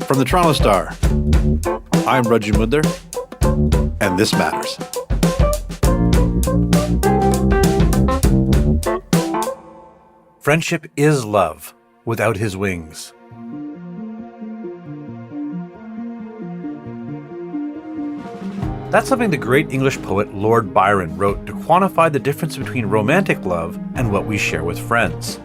From the Toronto Star, I'm Raju Mudler, and this matters. Friendship is love without his wings. That's something the great English poet Lord Byron wrote to quantify the difference between romantic love and what we share with friends.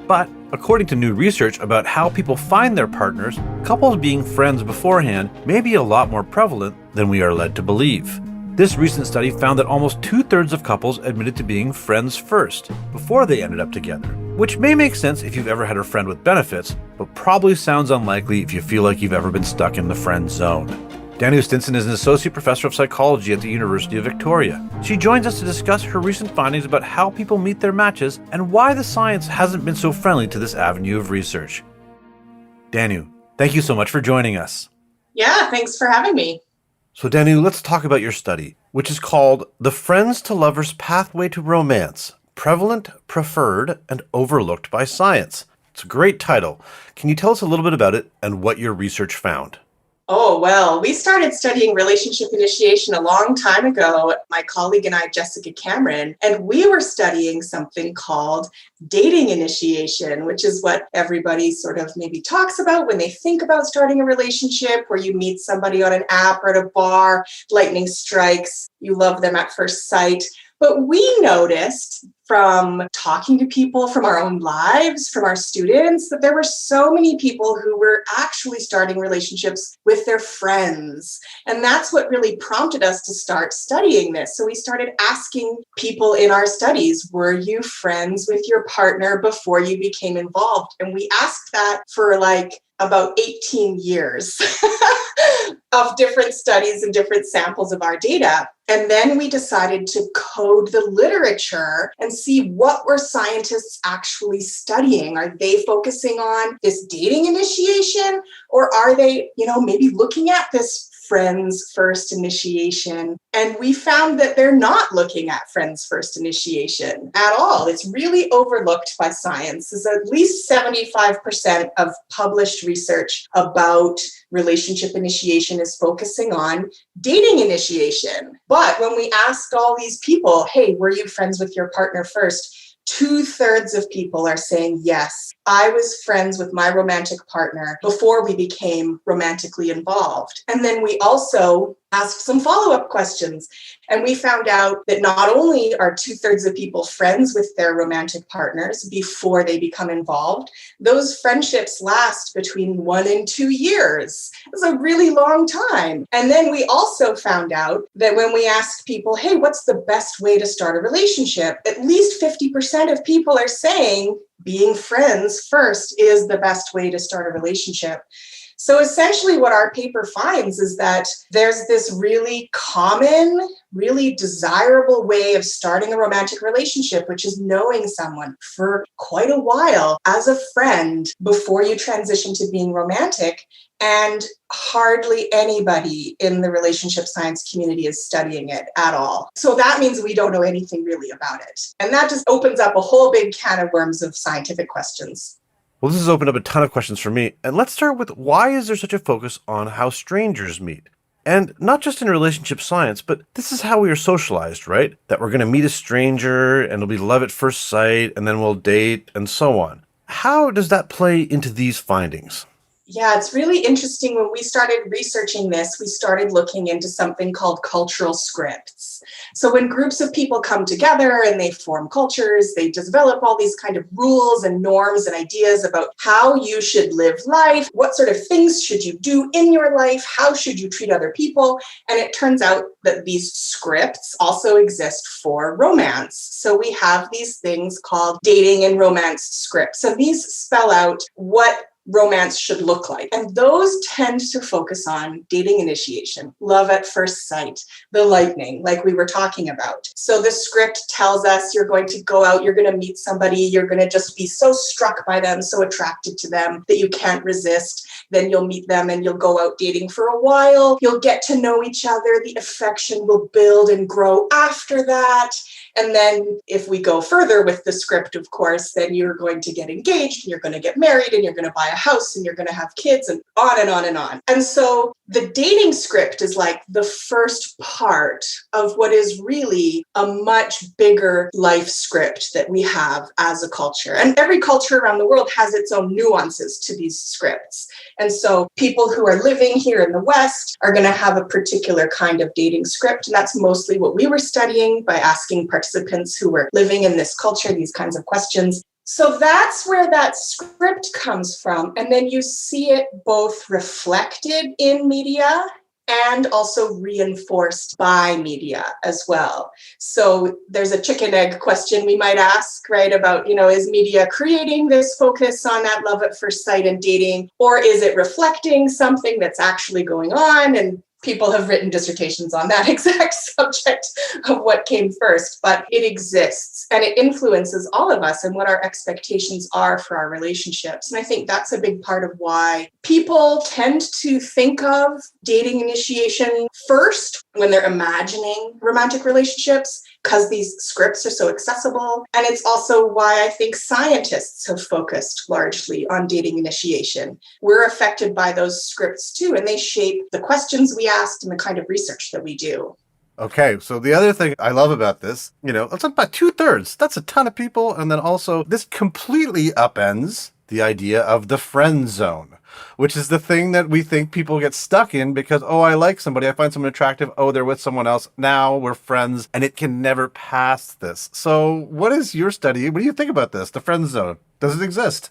But according to new research about how people find their partners, couples being friends beforehand may be a lot more prevalent than we are led to believe. This recent study found that almost 2/3 of couples admitted to being friends first, before they ended up together, which may make sense if you've ever had a friend with benefits, but probably sounds unlikely if you feel like you've ever been stuck in the friend zone. Danu Stinson is an associate professor of psychology at the University of Victoria. She joins us to discuss her recent findings about how people meet their matches and why the science hasn't been so friendly to this avenue of research. Danu, thank you so much for joining us. Yeah, thanks for having me. So Danu, let's talk about your study, which is called The Friends to Lovers Pathway to Romance, Prevalent, Preferred, and Overlooked by Science. It's a great title. Can you tell us a little bit about it and what your research found? Oh, well, we started studying relationship initiation a long time ago, my colleague and I, Jessica Cameron, and we were studying something called dating initiation, which is what everybody sort of maybe talks about when they think about starting a relationship, where you meet somebody on an app or at a bar, lightning strikes, you love them at first sight. But we noticed from talking to people from our own lives, from our students, that there were so many people who were actually starting relationships with their friends. And that's what really prompted us to start studying this. So we started asking people in our studies, were you friends with your partner before you became involved? And we asked that for about 18 years of different studies and different samples of our data. And then we decided to code the literature and see what were scientists actually studying. Are they focusing on this dating initiation, or are they, maybe looking at this friends first initiation? And we found that they're not looking at friends first initiation at all. It's really overlooked by science. There's at least 75% of published research about relationship initiation is focusing on dating initiation. But when we asked all these people, hey, were you friends with your partner first? 2/3 of people are saying, yes, I was friends with my romantic partner before we became romantically involved. And then we also asked some follow-up questions. And we found out that not only are 2/3 of people friends with their romantic partners before they become involved, those friendships last between 1 and 2 years. It's a really long time. And then we also found out that when we asked people, hey, what's the best way to start a relationship? At least 50% of people are saying being friends first is the best way to start a relationship. So essentially what our paper finds is that there's this really common, really desirable way of starting a romantic relationship, which is knowing someone for quite a while as a friend before you transition to being romantic. And hardly anybody in the relationship science community is studying it at all. So that means we don't know anything really about it. And that just opens up a whole big can of worms of scientific questions. Well, this has opened up a ton of questions for me. And let's start with, why is there such a focus on how strangers meet? And not just in relationship science, but this is how we are socialized, right? That we're going to meet a stranger and it'll be love at first sight, and then we'll date and so on. How does that play into these findings? Yeah, it's really interesting. When we started researching this, we started looking into something called cultural scripts. So when groups of people come together and they form cultures, they develop all these kind of rules and norms and ideas about how you should live life, what sort of things should you do in your life, how should you treat other people. And it turns out that these scripts also exist for romance. So we have these things called dating and romance scripts. So these spell out what romance should look like. And those tend to focus on dating initiation, love at first sight, the lightning, like we were talking about. So the script tells us you're going to go out, you're going to meet somebody, you're going to just be so struck by them, so attracted to them that you can't resist. Then you'll meet them and you'll go out dating for a while. You'll get to know each other. The affection will build and grow after that. And then if we go further with the script, of course, then you're going to get engaged and you're going to get married and you're going to buy a house and you're going to have kids and on and on and on. And so the dating script is like the first part of what is really a much bigger life script that we have as a culture. And every culture around the world has its own nuances to these scripts. And so people who are living here in the West are going to have a particular kind of dating script. And that's mostly what we were studying by asking participants who were living in this culture these kinds of questions. So that's where that script comes from. And then you see it both reflected in media and also reinforced by media as well. So there's a chicken egg question we might ask, right? About, is media creating this focus on that love at first sight and dating, or is it reflecting something that's actually going on? And people have written dissertations on that exact subject of what came first, but it exists and it influences all of us and what our expectations are for our relationships. And I think that's a big part of why people tend to think of dating initiation first when they're imagining romantic relationships, because these scripts are so accessible. And it's also why I think scientists have focused largely on dating initiation. We're affected by those scripts too, and they shape the questions we asked and the kind of research that we do. Okay, so the other thing I love about this, it's about 2/3. That's a ton of people. And then also this completely upends the idea of the friend zone, which is the thing that we think people get stuck in because, oh, I like somebody, I find someone attractive, oh, they're with someone else, now we're friends, and it can never pass this. So what is your study? What do you think about this, the friend zone? Does it exist?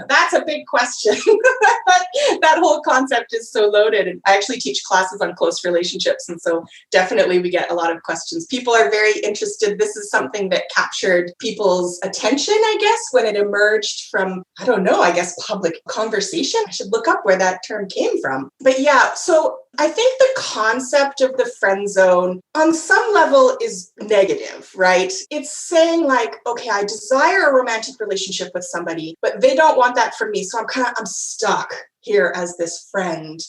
That's a big question. That whole concept is so loaded. And I actually teach classes on close relationships. And so definitely we get a lot of questions. People are very interested. This is something that captured people's attention, I guess, when it emerged from, public conversation. I should look up where that term came from. But yeah, so I think the concept of the friend zone on some level is negative, right? It's saying like, okay, I desire a romantic relationship with somebody, but they don't want that from me. So I'm stuck here as this friend.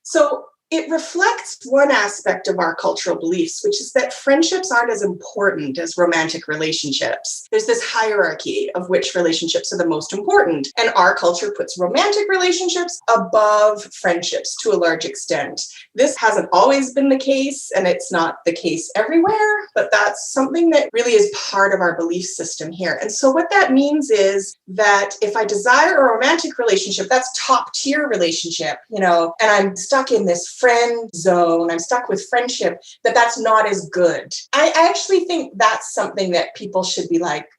So it reflects one aspect of our cultural beliefs, which is that friendships aren't as important as romantic relationships. There's this hierarchy of which relationships are the most important. And our culture puts romantic relationships above friendships to a large extent. This hasn't always been the case, and it's not the case everywhere, but that's something that really is part of our belief system here. And so what that means is that if I desire a romantic relationship, that's top tier relationship, and I'm stuck in this friend zone, I'm stuck with friendship, that's not as good. I actually think that's something that people should be like,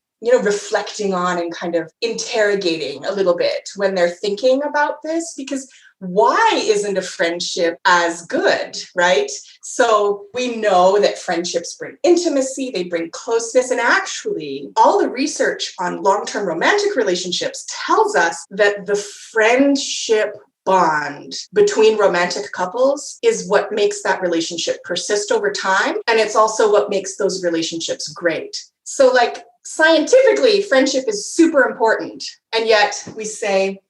reflecting on and kind of interrogating a little bit when they're thinking about this, because why isn't a friendship as good, right? So we know that friendships bring intimacy, they bring closeness, and actually all the research on long-term romantic relationships tells us that the friendship bond between romantic couples is what makes that relationship persist over time. And it's also what makes those relationships great. So scientifically, friendship is super important. And yet we say,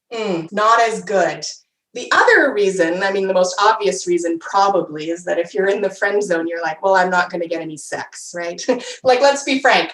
not as good. The other reason, the most obvious reason probably is that if you're in the friend zone, you're like, well, I'm not going to get any sex, right? Let's be frank.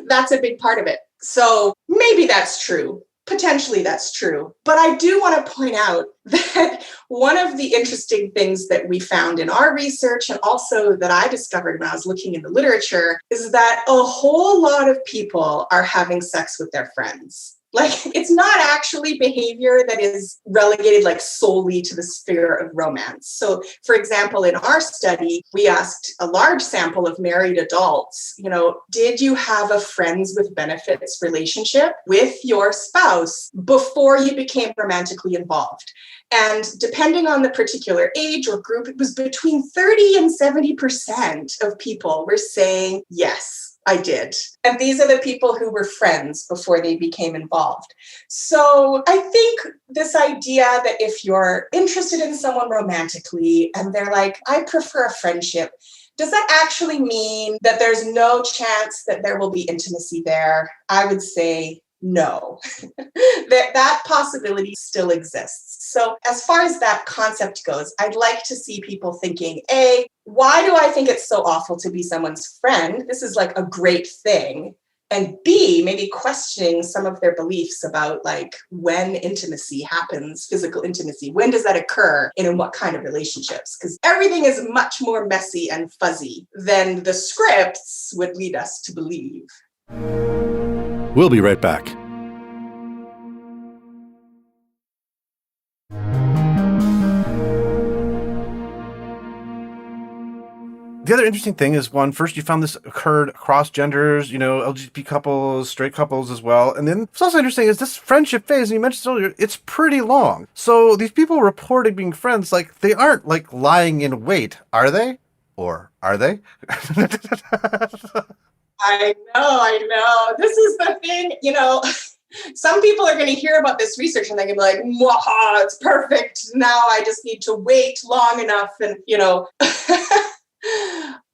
That's a big part of it. So maybe that's true. Potentially that's true. But I do want to point out that one of the interesting things that we found in our research, and also that I discovered when I was looking in the literature, is that a whole lot of people are having sex with their friends. It's not actually behavior that is relegated solely to the sphere of romance. So, for example, in our study, we asked a large sample of married adults, did you have a friends with benefits relationship with your spouse before you became romantically involved? And depending on the particular age or group, it was between 30 and 70% of people were saying, yes, I did. And these are the people who were friends before they became involved. So I think this idea that if you're interested in someone romantically and they're like, I prefer a friendship, does that actually mean that there's no chance that there will be intimacy there? I would say no. that possibility still exists. So as far as that concept goes, I'd like to see people thinking, A, why do I think it's so awful to be someone's friend? This is like a great thing. And B, maybe questioning some of their beliefs about like when intimacy happens, physical intimacy, when does that occur and in what kind of relationships? Because everything is much more messy and fuzzy than the scripts would lead us to believe. We'll be right back. The other interesting thing is, first you found this occurred across genders, LGBT couples, straight couples as well. And then what's also interesting is this friendship phase, and you mentioned earlier, it's pretty long. So these people reporting being friends, like they aren't like lying in wait, are they? Or are they? I know. This is the thing, some people are going to hear about this research and they're going to be like, "Mwaha, it's perfect. Now I just need to wait long enough." And,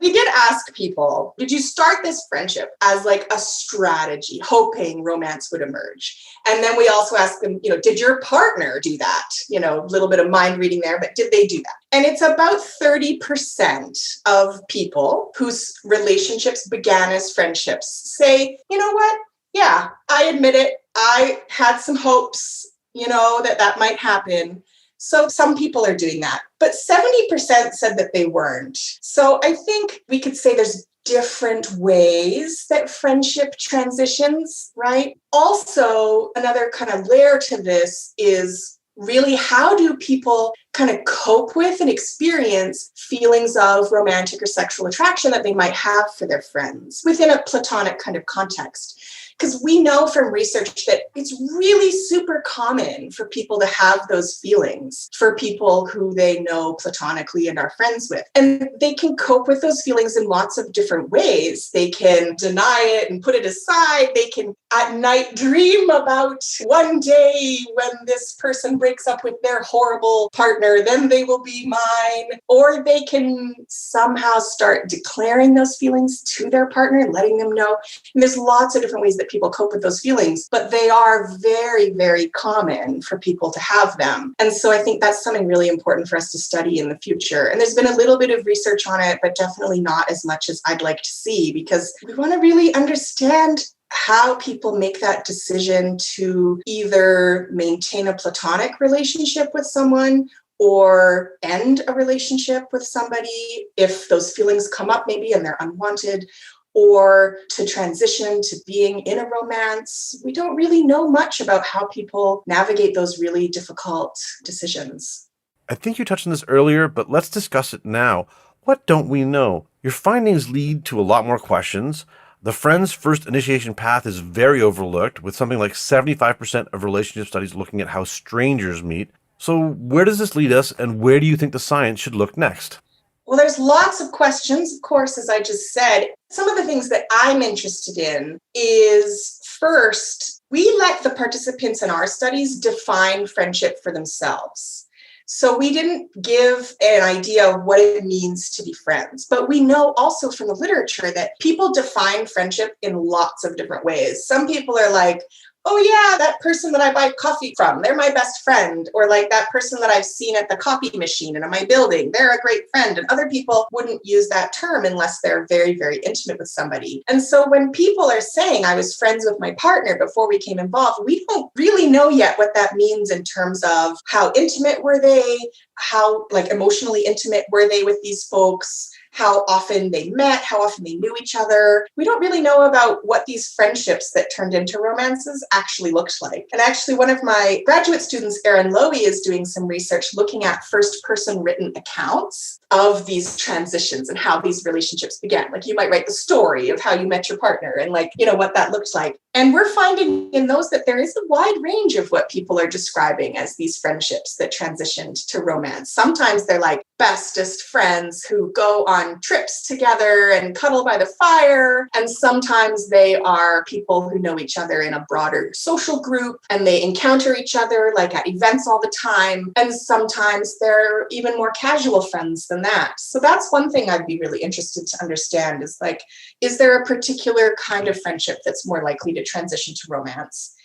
we did ask people, did you start this friendship as like a strategy, hoping romance would emerge? And then we also asked them, did your partner do that? A little bit of mind reading there, but did they do that? And it's about 30% of people whose relationships began as friendships say, you know what? Yeah, I admit it. I had some hopes, that might happen. So some people are doing that, but 70% said that they weren't. So I think we could say there's different ways that friendship transitions, right? Also, another kind of layer to this is really how do people kind of cope with and experience feelings of romantic or sexual attraction that they might have for their friends within a platonic kind of context? Because we know from research that it's really super common for people to have those feelings for people who they know platonically and are friends with. And they can cope with those feelings in lots of different ways. They can deny it and put it aside. They can at night dream about one day when this person breaks up with their horrible partner, then they will be mine. Or they can somehow start declaring those feelings to their partner, letting them know. And there's lots of different ways that people cope with those feelings, but they are very, very common for people to have them. And so I think that's something really important for us to study in the future. And there's been a little bit of research on it, but definitely not as much as I'd like to see, because we want to really understand how people make that decision to either maintain a platonic relationship with someone or end a relationship with somebody if those feelings come up maybe and they're unwanted, or to transition to being in a romance. We don't really know much about how people navigate those really difficult decisions. I think you touched on this earlier, but let's discuss it now. What don't we know? Your findings lead to a lot more questions. The friend's first initiation path is very overlooked, with something like 75% of relationship studies looking at how strangers meet. So where does this lead us, and where do you think the science should look next? Well, there's lots of questions, of course, as I just said. Some of the things that I'm interested in is, first, we let the participants in our studies define friendship for themselves. So we didn't give an idea of what it means to be friends. But we know also from the literature that people define friendship in lots of different ways. Some people are like, oh yeah, that person that I buy coffee from, they're my best friend. Or like that person that I've seen at the copy machine in my building, they're a great friend. And other people wouldn't use that term unless they're very, very intimate with somebody. And so when people are saying I was friends with my partner before we came involved, we don't really know yet what that means in terms of how intimate were they, how like emotionally intimate were they with these folks, how often they met, how often they knew each other. We don't really know about what these friendships that turned into romances actually looked like. And actually, one of my graduate students, Erin Lowy, is doing some research looking at first-person written accounts of these transitions and how these relationships began. Like you might write the story of how you met your partner and what that looked like. And we're finding in those that there is a wide range of what people are describing as these friendships that transitioned to romance. Sometimes they're like bestest friends who go on trips together and cuddle by the fire. And sometimes they are people who know each other in a broader social group and they encounter each other like at events all the time. And sometimes they're even more casual friends than that. So that's one thing I'd be really interested to understand is like, is there a particular kind of friendship that's more likely to transition to romance?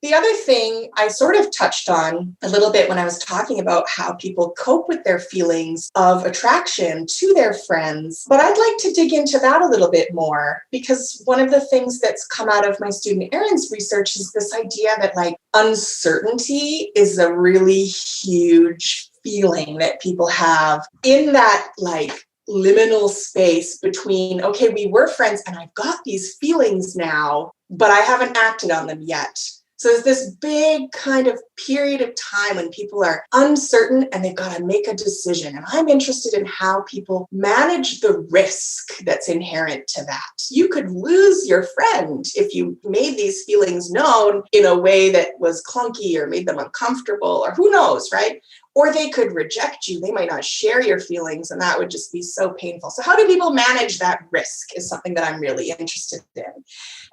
The other thing I sort of touched on a little bit when I was talking about how people cope with their feelings of attraction to their friends, but I'd like to dig into that a little bit more, because one of the things that's come out of my student Erin's research is this idea that like uncertainty is a really huge feeling that people have in that like liminal space between, okay, we were friends and I've got these feelings now, but I haven't acted on them yet. So there's this big kind of period of time when people are uncertain and they've got to make a decision. And I'm interested in how people manage the risk that's inherent to that. You could lose your friend if you made these feelings known in a way that was clunky or made them uncomfortable, or who knows, right? Or they could reject you. They might not share your feelings, and that would just be so painful. So how do people manage that risk is something that I'm really interested in.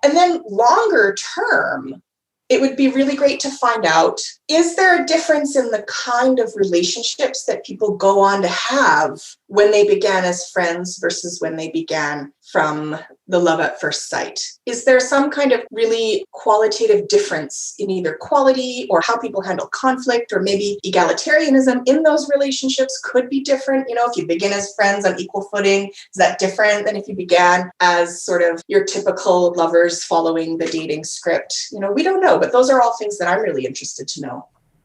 And then longer term, it would be really great to find out, is there a difference in the kind of relationships that people go on to have when they began as friends versus when they began from the love at first sight? Is there some kind of really qualitative difference in either quality or how people handle conflict, or maybe egalitarianism in those relationships could be different? You know, if you begin as friends on equal footing, is that different than if you began as sort of your typical lovers following the dating script? You know, we don't know, but those are all things that I'm really interested to know.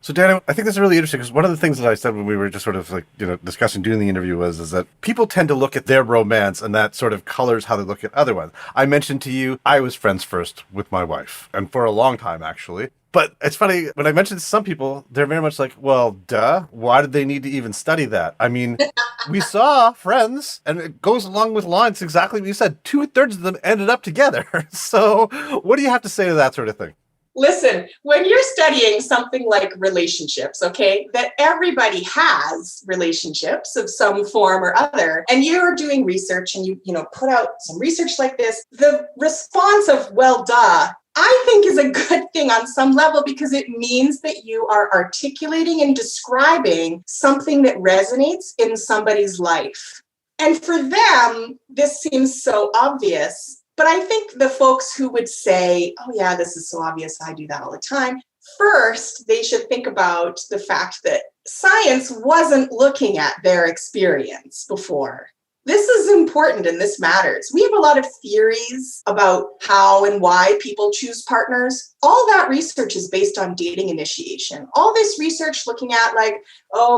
So, Danu, I think this is really interesting, because one of the things that I said when we were just sort of like, discussing doing the interview is that people tend to look at their romance, and that sort of colors how they look at other ones. I mentioned to you, I was friends first with my wife, and for a long time, actually. But it's funny, when I mentioned to some people, they're very much like, well, duh, why did they need to even study that? I mean, we saw Friends, and it goes along with lines exactly what you said. 2/3 of them ended up together. So what do you have to say to that sort of thing? Listen, when you're studying something like relationships, okay, that everybody has relationships of some form or other, and you're doing research and you put out some research like this, the response of, well, duh, I think is a good thing on some level, because it means that you are articulating and describing something that resonates in somebody's life. And for them, this seems so obvious. But I think the folks who would say, oh yeah, this is so obvious, I do that all the time, first, they should think about the fact that science wasn't looking at their experience before. This is important and this matters. We have a lot of theories about how and why people choose partners. All that research is based on dating initiation. All this research looking at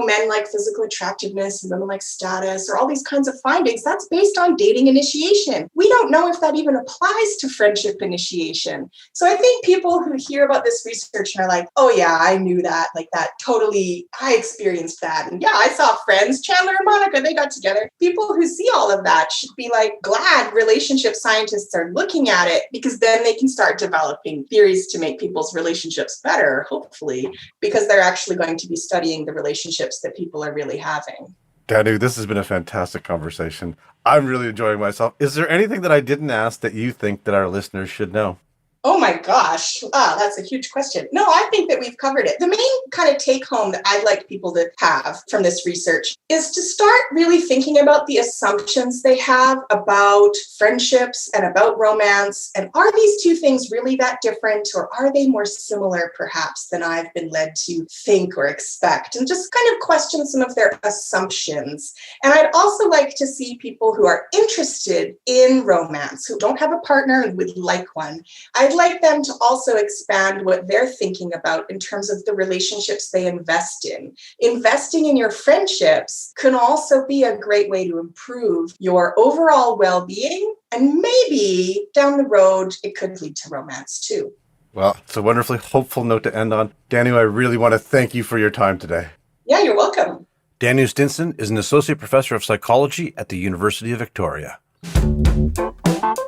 men like physical attractiveness and women like status, or all these kinds of findings, that's based on dating initiation. We don't know if that even applies to friendship initiation. So I think people who hear about this research and are like, oh yeah, I knew that, like that totally, I experienced that. And yeah, I saw Friends, Chandler and Monica, they got together. People who see all of that should be glad relationship scientists are looking at it, because then they can start developing theories to make people's relationships better, hopefully, because they're actually going to be studying the relationships that people are really having. Danu, this has been a fantastic conversation. I'm really enjoying myself. Is there anything that I didn't ask that you think that our listeners should know? Oh my gosh. That's a huge question. No, I think that we've covered it. The main kind of take home that I'd like people to have from this research is to start really thinking about the assumptions they have about friendships and about romance. And are these two things really that different, or are they more similar perhaps than I've been led to think or expect? And just kind of question some of their assumptions. And I'd also like to see people who are interested in romance, who don't have a partner and would like one. I'd like them to also expand what they're thinking about in terms of the relationships they invest in. Investing in your friendships can also be a great way to improve your overall well-being, and maybe down the road, it could lead to romance too. Well, it's a wonderfully hopeful note to end on. Danu, I really want to thank you for your time today. Yeah, you're welcome. Danu Stinson is an associate professor of psychology at the University of Victoria.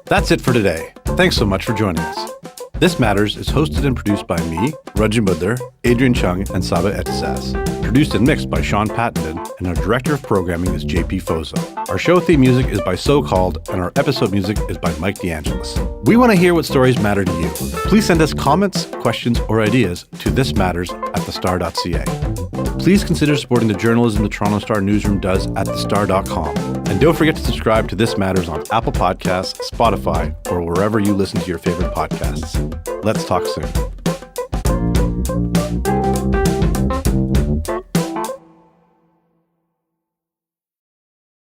That's it for today. Thanks so much for joining us. This Matters is hosted and produced by me, Rajin Mudler, Adrian Chung, and Saba Etisaz. Produced and mixed by Sean Pattenden, and our director of programming is JP Fozo. Our show theme music is by So Called, and our episode music is by Mike DeAngelis. We want to hear what stories matter to you. Please send us comments, questions, or ideas to thismatters@thestar.ca. Please consider supporting the journalism the Toronto Star newsroom does at thestar.com. And don't forget to subscribe to This Matters on Apple Podcasts, Spotify, or wherever you listen to your favorite podcasts. Let's talk soon.